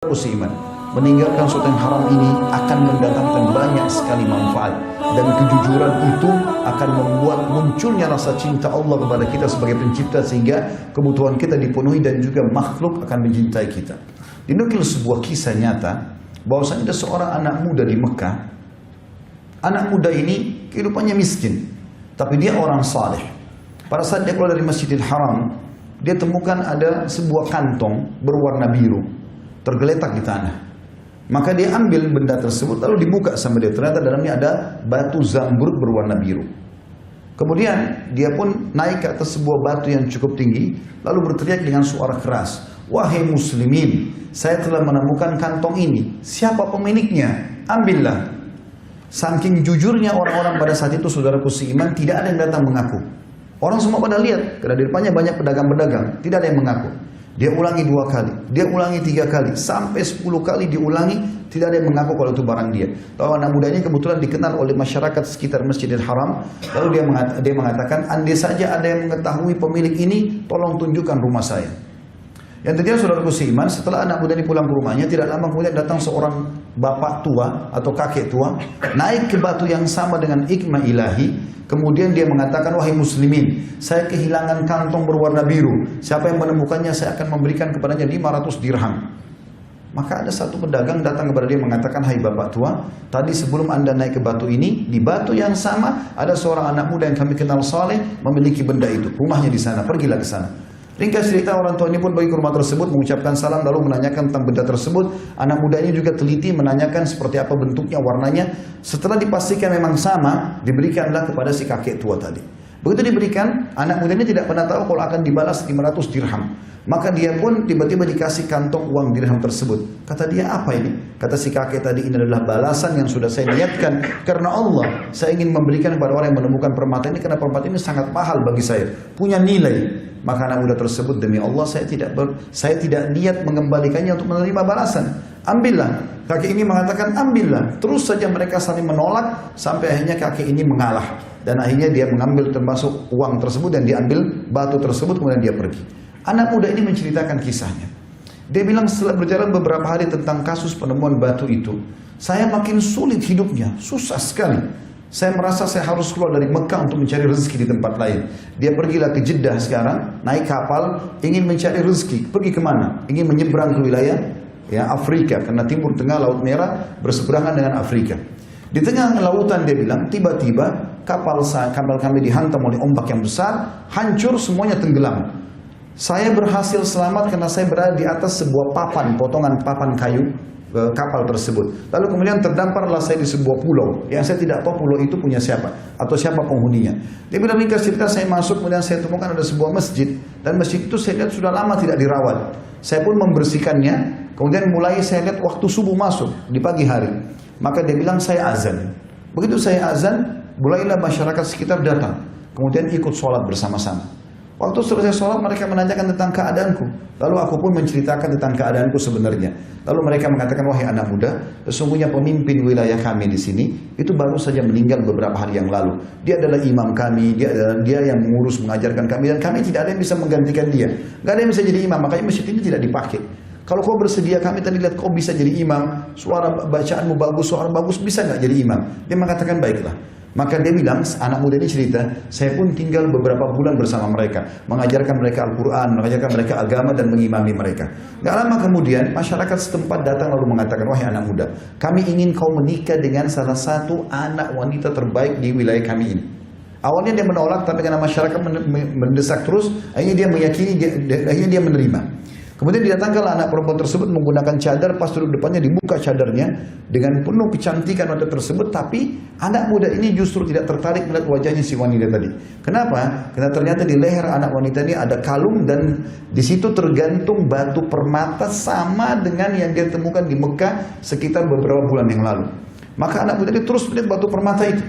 Iman, meninggalkan sesuatu yang haram ini akan mendatangkan banyak sekali manfaat, dan kejujuran itu akan membuat munculnya rasa cinta Allah kepada kita sebagai pencipta, sehingga kebutuhan kita dipenuhi dan juga makhluk akan mencintai kita. Dinukil sebuah kisah nyata bahwasanya ada seorang anak muda di Mekah. Anak muda ini kehidupannya miskin, tapi dia orang saleh. Pada saat dia keluar dari Masjidil Haram, dia temukan ada sebuah kantong berwarna biru tergeletak di tanah. Maka dia ambil benda tersebut lalu dibuka sama dia. Ternyata dalamnya ada batu zamrud berwarna biru. Kemudian dia pun naik ke atas sebuah batu yang cukup tinggi, lalu berteriak dengan suara keras, "Wahai muslimin, saya telah menemukan kantong ini. Siapa pemiliknya? Ambillah." Saking jujurnya orang-orang pada saat itu, saudaraku seiman, tidak ada yang datang mengaku. Orang semua pada lihat, karena di depannya banyak pedagang-pedagang, tidak ada yang mengaku. Dia ulangi 2 kali, dia ulangi 3 kali, sampai 10 kali diulangi, tidak ada yang mengaku kalau itu barang dia. Tahu, anak muda ini kebetulan dikenal oleh masyarakat sekitar Masjidil Haram. Lalu dia mengatakan, andai saja ada yang mengetahui pemilik ini, tolong tunjukkan rumah saya. Yang terjadi, saudaraku seiman, setelah anak muda ini pulang ke rumahnya, tidak lama kemudian datang seorang bapak tua atau kakek tua, naik ke batu yang sama dengan hikmah ilahi. Kemudian dia mengatakan, "Wahai muslimin, saya kehilangan kantong berwarna biru. Siapa yang menemukannya, saya akan memberikan kepadanya 500 dirham. Maka ada satu pedagang datang kepada dia mengatakan, "Hai bapak tua, tadi sebelum anda naik ke batu ini, di batu yang sama ada seorang anak muda yang kami kenal saleh memiliki benda itu. Rumahnya di sana, pergilah ke sana." Ringkas cerita, orang tua ini pun pergi ke rumah tersebut, mengucapkan salam, lalu menanyakan tentang benda tersebut. Anak muda ini juga teliti menanyakan seperti apa bentuknya, warnanya. Setelah dipastikan memang sama, diberikanlah kepada si kakek tua tadi. Begitu diberikan, anak muda ini tidak pernah tahu kalau akan dibalas 500 dirham. Maka dia pun tiba-tiba dikasih kantong uang dirham tersebut. Kata dia, "Apa ini?" Kata si kakek tadi, "Ini adalah balasan yang sudah saya niatkan karena Allah. Saya ingin memberikan kepada orang yang menemukan permata ini, karena permata ini sangat mahal bagi saya, punya nilai." Maka anak muda tersebut, "Demi Allah, saya tidak niat mengembalikannya untuk menerima balasan. Ambillah." Kakek ini mengatakan, "Ambillah." Terus saja mereka saling menolak sampai akhirnya kakek ini mengalah, dan akhirnya dia mengambil termasuk uang tersebut dan diambil batu tersebut, kemudian dia pergi. Anak muda ini menceritakan kisahnya. Dia bilang, setelah berjalan beberapa hari tentang kasus penemuan batu itu, saya makin sulit hidupnya, susah sekali. Saya merasa saya harus keluar dari Mekah untuk mencari rezeki di tempat lain. Dia pergilah ke Jeddah sekarang, naik kapal, ingin mencari rezeki. Pergi kemana? Ingin menyeberang ke wilayah Afrika, karena Timur Tengah Laut Merah berseberangan dengan Afrika. Di tengah lautan, dia bilang, tiba-tiba kapal kami dihantam oleh ombak yang besar, hancur, semuanya tenggelam. Saya berhasil selamat karena saya berada di atas sebuah papan, potongan papan kayu kapal tersebut. Lalu kemudian terdamparlah saya di sebuah pulau yang saya tidak tahu pulau itu punya siapa atau siapa penghuninya. Dia bilang, ringkas cerita, saya masuk, kemudian saya temukan ada sebuah masjid, dan masjid itu saya lihat sudah lama tidak dirawat. Saya pun membersihkannya. Kemudian mulai saya lihat waktu subuh masuk di pagi hari. Maka dia bilang, saya azan. Begitu saya azan, mulailah masyarakat sekitar datang, kemudian ikut sholat bersama-sama. Waktu selesai sholat, mereka menanyakan tentang keadaanku. Lalu aku pun menceritakan tentang keadaanku sebenarnya. Lalu mereka mengatakan, "Wahai anak muda, sesungguhnya pemimpin wilayah kami di sini itu baru saja meninggal beberapa hari yang lalu. Dia adalah imam kami, dia yang mengurus, mengajarkan kami, dan kami tidak ada yang bisa menggantikan dia. Gak ada yang bisa jadi imam, makanya masjid ini tidak dipakai. Kalau kau bersedia, kami tadi lihat kau bisa jadi imam, suara bacaanmu bagus, suara bagus, bisa nggak jadi imam?" Dia mengatakan, "Baiklah." Maka dia bilang, anak muda ini cerita, "Saya pun tinggal beberapa bulan bersama mereka, mengajarkan mereka Al-Quran, mengajarkan mereka agama, dan mengimami mereka. Gak lama kemudian, masyarakat setempat datang lalu mengatakan, 'Wahai anak muda, kami ingin kau menikah dengan salah satu anak wanita terbaik di wilayah kami ini.' Awalnya dia menolak, tapi karena masyarakat mendesak terus, akhirnya dia meyakini, akhirnya dia menerima. Kemudian didatangkanlah anak perempuan tersebut menggunakan cadar, pas duduk depannya dibuka cadarnya dengan penuh kecantikan wanita tersebut, tapi anak muda ini justru tidak tertarik melihat wajahnya si wanita tadi. Kenapa? Karena ternyata di leher anak wanita ini ada kalung, dan di situ tergantung batu permata sama dengan yang dia temukan di Mekah sekitar beberapa bulan yang lalu. Maka anak muda ini terus melihat batu permata itu.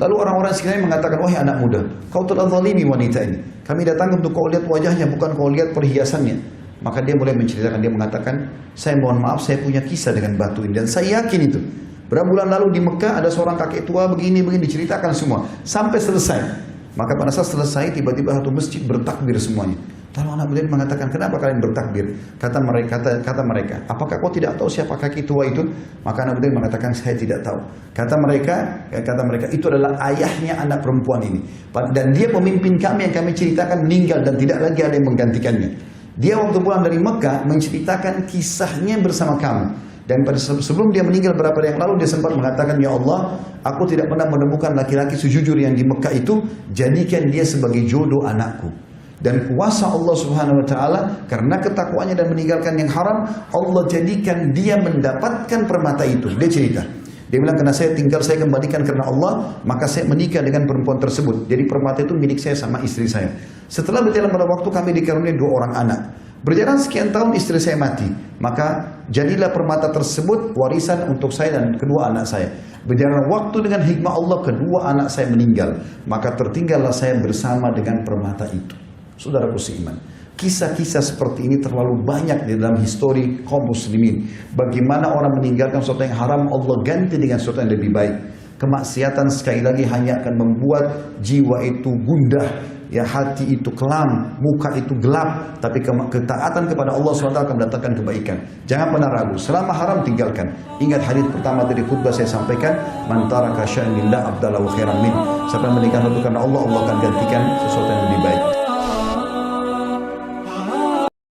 Lalu orang-orang sekitarnya mengatakan, "Wahai anak muda, kau telah zalimi wanita ini. Kami datang untuk kau lihat wajahnya, bukan kau lihat perhiasannya." Maka dia mulai menceritakan, dia mengatakan, "Saya mohon maaf, saya punya kisah dengan batu ini, dan saya yakin itu. Berapa bulan lalu di Mekah ada seorang kakek tua begini diceritakan semua sampai selesai. Maka pada saat selesai, tiba-tiba satu masjid bertakbir semuanya. Lalu anak muda mengatakan, kenapa kalian bertakbir? Kata mereka, apakah kau tidak tahu siapa kaki tua itu? Maka anak muda mengatakan, saya tidak tahu. Kata mereka, itu adalah ayahnya anak perempuan ini. Dan dia pemimpin kami yang kami ceritakan meninggal dan tidak lagi ada yang menggantikannya. Dia waktu pulang dari Mekah menceritakan kisahnya bersama kamu. Dan sebelum dia meninggal beberapa hari yang lalu, dia sempat mengatakan, ya Allah, aku tidak pernah menemukan laki-laki sejujur yang di Mekah itu, jadikan dia sebagai jodoh anakku. Dan kuasa Allah Subhanahu wa taala karena ketakwaannya dan meninggalkan yang haram, Allah jadikan dia mendapatkan permata itu. Dia cerita. Dia bilang, karena saya kembalikan karena Allah, maka saya menikah dengan perempuan tersebut. Jadi permata itu milik saya sama istri saya. Setelah berjalan pada waktu, kami dikaruniai 2 orang anak. Berjalan sekian tahun, istri saya mati. Maka jadilah permata tersebut warisan untuk saya dan kedua anak saya. Berjalan waktu dengan hikmah Allah, kedua anak saya meninggal. Maka tertinggallah saya bersama dengan permata itu. Saudaraku seiman, kisah-kisah seperti ini terlalu banyak di dalam histori kaum muslimin. Bagaimana orang meninggalkan sesuatu yang haram, Allah ganti dengan sesuatu yang lebih baik. Kemaksiatan sekali lagi hanya akan membuat jiwa itu gundah, ya, hati itu kelam, muka itu gelap. Tapi ketaatan kepada Allah SWT akan mendatangkan kebaikan. Jangan pernah ragu, selama haram tinggalkan. Ingat hadis pertama dari khutbah saya sampaikan, man taraka syai'an lillah abdalahu khairan min. Siapa yang meninggalkan itu karena Allah, Allah akan gantikan sesuatu yang lebih baik.